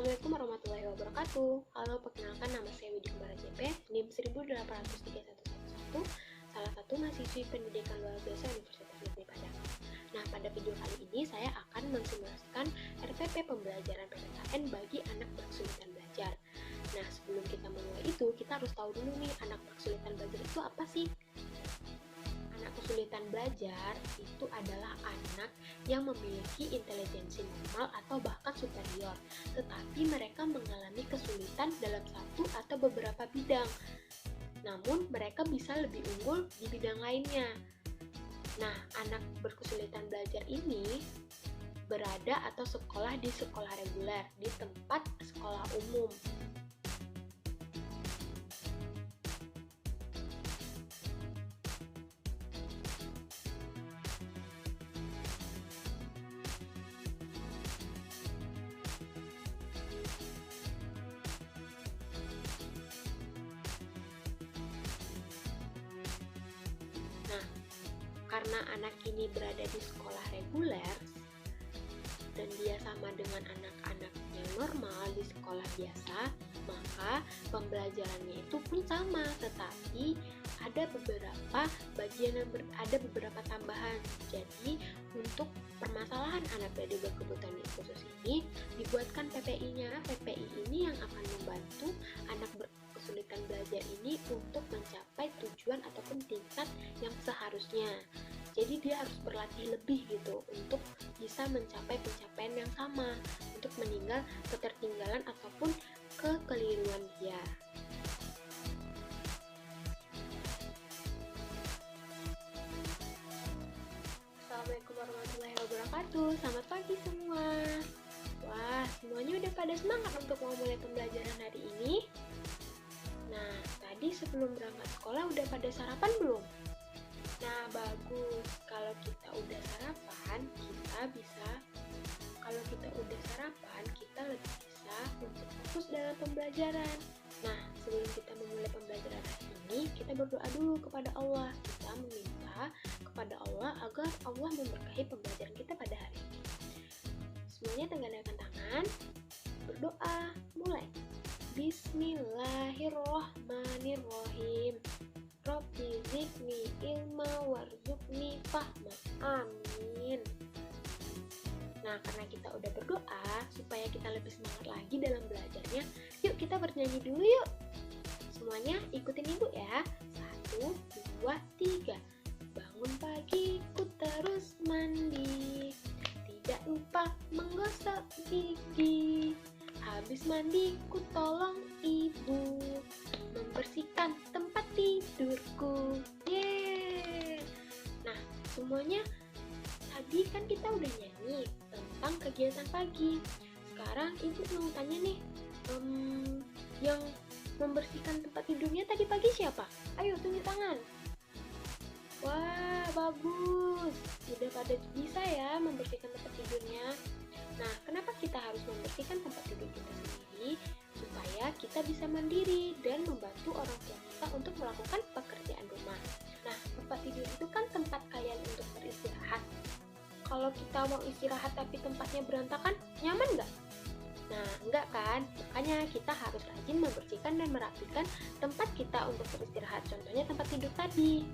Assalamualaikum warahmatullahi wabarakatuh. Halo, perkenalkan nama saya Widi Kumara JP, NIM 1803111, salah satu mahasiswi pendidikan luar biasa Universitas Negeri Padang. Nah, pada video kali ini saya akan mensimulasikan RPP pembelajaran PPKN bagi anak berkesulitan belajar. Nah, sebelum kita memulai itu, kita harus tahu dulu nih, anak berkesulitan belajar itu apa sih? Anak kesulitan belajar itu adalah anak yang memiliki intelijensi normal atau bahkan superior, tetapi mereka mengalami kesulitan dalam satu atau beberapa bidang. Namun, mereka bisa lebih unggul di bidang lainnya. Nah, anak berkesulitan belajar ini berada atau sekolah di sekolah reguler, di tempat sekolah umum. Nah, karena anak ini berada di sekolah reguler dan dia sama dengan anak-anak yang normal di sekolah biasa, maka pembelajarannya itu pun sama, tetapi ada beberapa bagian yang ada beberapa tambahan. Jadi, untuk permasalahan anak dari berkebutuhan khusus ini dibuatkan PPI-nya. PPI ini yang akan membantu anak berkesulitan belajar ini untuk mencapai tujuan ataupun tingkat yang seharusnya. Jadi dia harus berlatih lebih gitu untuk bisa mencapai pencapaian yang sama, untuk meninggal ketertinggalan ataupun kekeliruan dia. Assalamualaikum warahmatullahi wabarakatuh. Selamat pagi semua. Wah, semuanya udah pada semangat untuk mau mulai pembelajaran hari ini? Nah, tadi sebelum berangkat sekolah udah pada sarapan belum? Nah, bagus. Kalau kita udah sarapan, kita lebih bisa untuk fokus dalam pembelajaran. Nah, sebelum kita memulai pembelajaran hari ini, kita berdoa dulu kepada Allah. Kita meminta kepada Allah agar Allah memberkahi pembelajaran kita pada hari ini. Semuanya tengganakan tangan, berdoa, mulai. Bismillahirrohmanirrohim. Rabbi zidni ilma warzuqni fahma. Amin. Nah, karena kita udah berdoa, supaya kita lebih semangat lagi dalam belajarnya, yuk kita bernyanyi dulu yuk. Semuanya ikutin ibu ya. 1, 2, 3. Bangun pagi, ku terus mandi. Tidak lupa menggosok gigi. Habis mandi, ku tolong ibu membersihkan tempat tidurku. Yeay. Nah, semuanya tadi kan kita udah nyanyi tentang kegiatan pagi. Sekarang ibu mau tanya nih, yang membersihkan tempat tidurnya tadi pagi siapa? Ayo tunjuk tangan. Wah, bagus. Udah pada bisa ya membersihkan tempat tidurnya. Nah, kenapa kita harus membersihkan tempat tidur kita sendiri? Supaya kita bisa mandiri dan membantu orang tua kita untuk melakukan pekerjaan rumah. Nah, tempat tidur itu kan tempat kalian untuk beristirahat. Kalau kita mau istirahat tapi tempatnya berantakan, nyaman nggak? Nah, enggak kan? Makanya kita harus rajin membersihkan dan merapikan tempat kita untuk beristirahat. Contohnya tempat tidur tadi.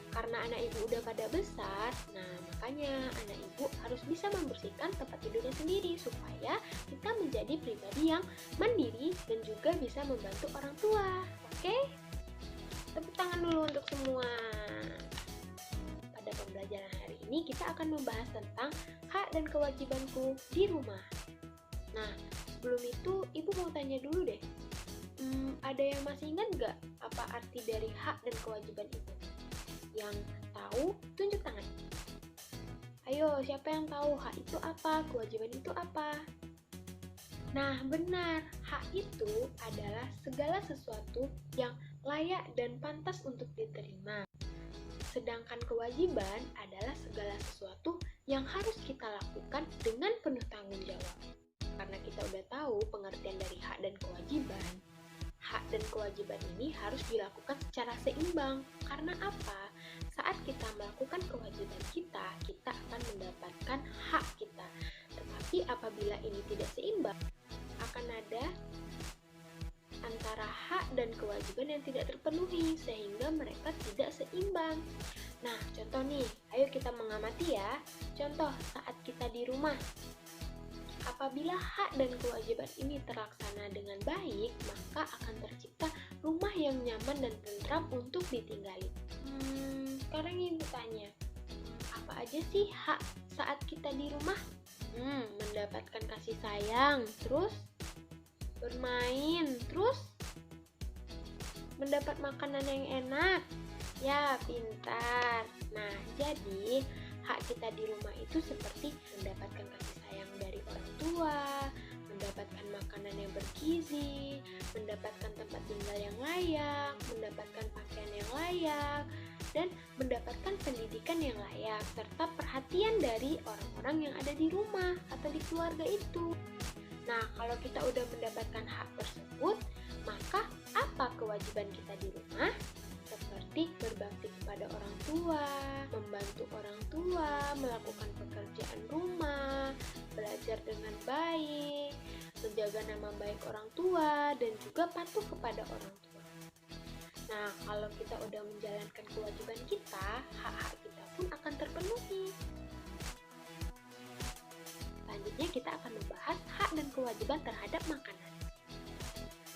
Karena anak ibu udah pada besar, nah makanya anak ibu harus bisa membersihkan tempat tidurnya sendiri supaya kita menjadi pribadi yang mandiri dan juga bisa membantu orang tua. Oke? Tepuk tangan dulu untuk semua. Pada pembelajaran hari ini kita akan membahas tentang hak dan kewajibanku di rumah. Nah, sebelum itu ibu mau tanya dulu deh. Ada yang masih ingat nggak apa arti dari hak dan kewajiban itu? Yang tahu, tunjuk tangan. Ayo, siapa yang tahu hak itu apa, kewajiban itu apa? Nah, benar. Hak itu adalah segala sesuatu yang layak dan pantas untuk diterima. Sedangkan kewajiban adalah segala sesuatu yang harus kita lakukan dengan penuh tanggung jawab. Karena kita udah tahu pengertian dari hak dan kewajiban, hak dan kewajiban ini harus dilakukan secara seimbang. Karena apa? Saat kita melakukan kewajiban kita akan mendapatkan hak kita. Tetapi apabila ini tidak seimbang, kewajiban yang tidak terpenuhi sehingga mereka tidak seimbang. Nah, contoh nih, ayo kita mengamati ya. Contoh saat kita di rumah. Apabila hak dan kewajiban ini terlaksana dengan baik, maka akan tercipta rumah yang nyaman dan tentram untuk ditinggali. Sekarang ibu tanya, apa aja sih hak saat kita di rumah? Mendapatkan kasih sayang, terus bermain, terus mendapat makanan yang enak. Ya, pintar. Nah, jadi hak kita di rumah itu seperti mendapatkan kasih sayang dari orang tua, mendapatkan makanan yang bergizi, mendapatkan tempat tinggal yang layak, mendapatkan pakaian yang layak, dan mendapatkan pendidikan yang layak, serta perhatian dari orang-orang yang ada di rumah atau di keluarga itu. Nah, kalau kita udah mendapatkan hak tersebut, maka apa kewajiban kita di rumah? Seperti berbakti kepada orang tua, membantu orang tua, melakukan pekerjaan rumah, belajar dengan baik, menjaga nama baik orang tua, dan juga patuh kepada orang tua. Nah, kalau kita udah menjalankan kewajiban kita, hak-hak kita pun akan terpenuhi. Selanjutnya kita akan membahas hak dan kewajiban terhadap makanan.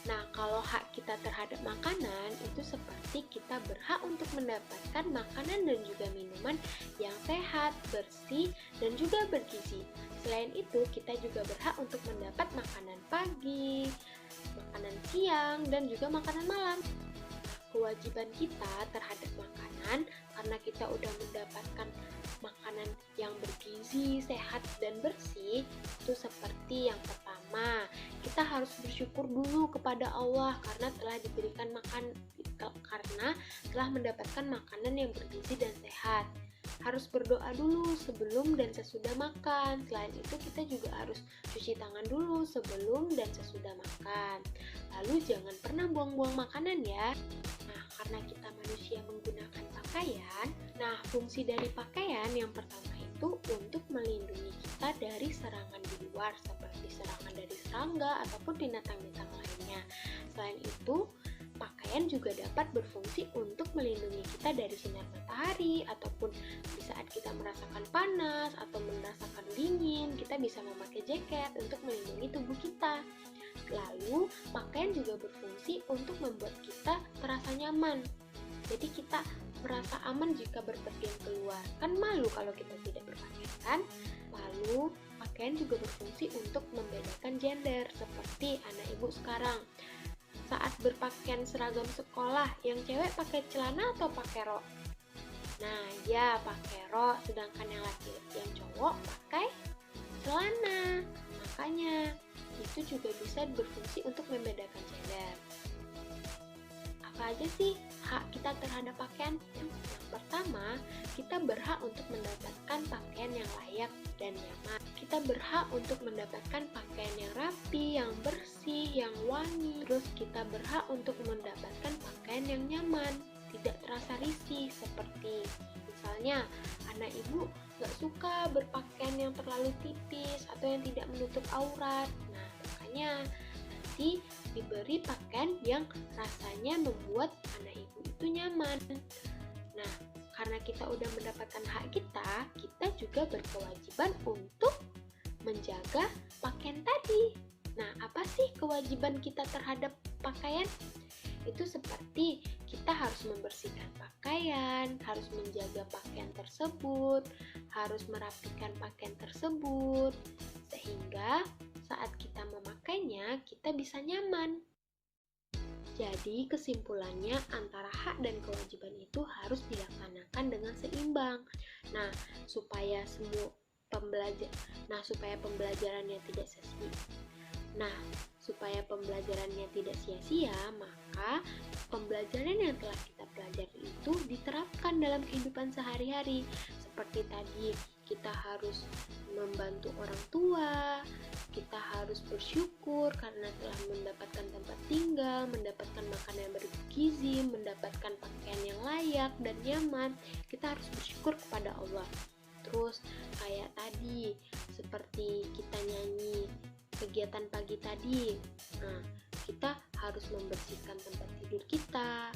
Nah, kalau hak kita terhadap makanan itu seperti kita berhak untuk mendapatkan makanan dan juga minuman yang sehat, bersih, dan juga bergizi. Selain itu, kita juga berhak untuk mendapat makanan pagi, makanan siang, dan juga makanan malam. Kewajiban kita terhadap makanan, karena kita udah mendapatkan makanan yang bergizi, sehat, dan bersih, itu seperti yang pertama, kita harus bersyukur dulu kepada Allah karena telah mendapatkan makanan yang bergizi dan sehat. Harus berdoa dulu sebelum dan sesudah makan. Selain itu kita juga harus cuci tangan dulu sebelum dan sesudah makan. Lalu jangan pernah buang-buang makanan ya. Nah, karena kita manusia menggunakan pakaian, nah fungsi dari pakaian yang pertama itu untuk melindungi kita dari serangan di luar seperti serangan dari serangga ataupun binatang-binatang lainnya. Selain itu, pakaian juga dapat berfungsi untuk melindungi kita dari sinar matahari ataupun di saat kita merasakan panas atau merasakan dingin, kita bisa memakai jaket untuk melindungi tubuh kita. Lalu, pakaian juga berfungsi untuk membuat kita terasa nyaman. Jadi kita merasa aman jika berpergian keluar. Kan malu kalau kita tidak berpakaian kan? Lalu, pakaian juga berfungsi untuk membedakan gender seperti anak ibu sekarang. Saat berpakaian seragam sekolah, yang cewek pakai celana atau pakai rok? Nah, ya pakai rok, sedangkan yang cowok pakai celana. Makanya, itu juga bisa berfungsi untuk membedakan gender. Apa aja sih hak kita terhadap pakaian? Yang pertama, kita berhak untuk mendapatkan pakaian yang layak dan nyaman. Kita berhak untuk mendapatkan pakaian yang rapi, yang bersih, yang wangi. Terus kita berhak untuk mendapatkan pakaian yang nyaman, tidak terasa risih. Seperti misalnya anak ibu gak suka berpakaian yang terlalu tipis atau yang tidak menutup aurat. Nah, makanya nanti diberi pakaian yang rasanya membuat anak ibu itu nyaman. Nah, karena kita udah mendapatkan hak kita juga berkewajiban untuk menjaga pakaian tadi. Nah, apa sih kewajiban kita terhadap pakaian? Itu seperti kita harus membersihkan pakaian, harus menjaga pakaian tersebut, harus merapikan pakaian tersebut, sehingga saat kita memakainya, kita bisa nyaman. Jadi kesimpulannya antara hak dan kewajiban itu harus dilaksanakan dengan seimbang. Nah, supaya pembelajarannya tidak sia-sia. Supaya pembelajarannya tidak sia-sia, maka pembelajaran yang telah kita pelajari itu diterapkan dalam kehidupan sehari-hari. Seperti tadi, kita harus membantu orang tua, kita harus bersyukur karena telah mendapatkan tempat tinggal, mendapatkan makanan yang bergizi, mendapatkan pakaian yang layak dan nyaman. Kita harus bersyukur kepada Allah. Terus kayak tadi, seperti kita nyanyi kegiatan pagi tadi, nah kita harus membersihkan tempat tidur kita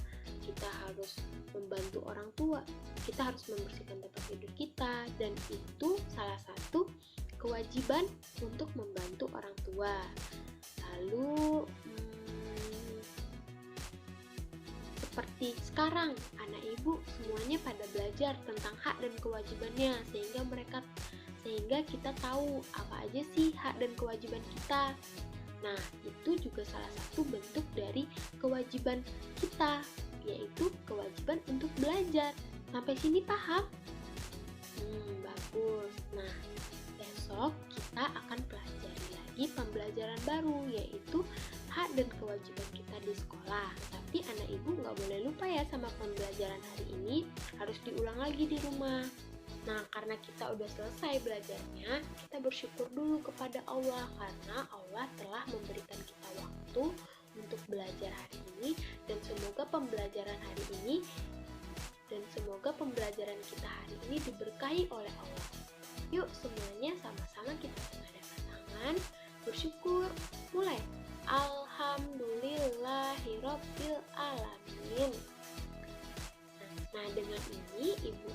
harus membantu orang tua, kita harus membersihkan tempat tidur kita, dan itu salah satu kewajiban untuk membantu orang tua. Lalu seperti sekarang, anak ibu semuanya pada belajar tentang hak dan kewajibannya, sehingga kita tahu apa aja sih hak dan kewajiban kita. Nah, itu juga salah satu bentuk dari kewajiban kita, yaitu kewajiban untuk belajar. Sampai sini paham? Bagus. Nah, besok kita akan pelajari lagi pembelajaran baru, yaitu hak dan kewajiban kita di sekolah. Tapi anak ibu nggak boleh lupa ya sama pembelajaran hari ini, harus diulang lagi di rumah. Nah, karena kita udah selesai belajarnya, kita bersyukur dulu kepada Allah karena Allah telah memberikan kita waktu untuk belajar hari ini, dan semoga pembelajaran kita hari ini diberkahi oleh Allah. Yuk semuanya sama-sama kita tengadahkan tangan, bersyukur, mulai. Alhamdulillahirobbil alamin. Nah, dengan ini Ibu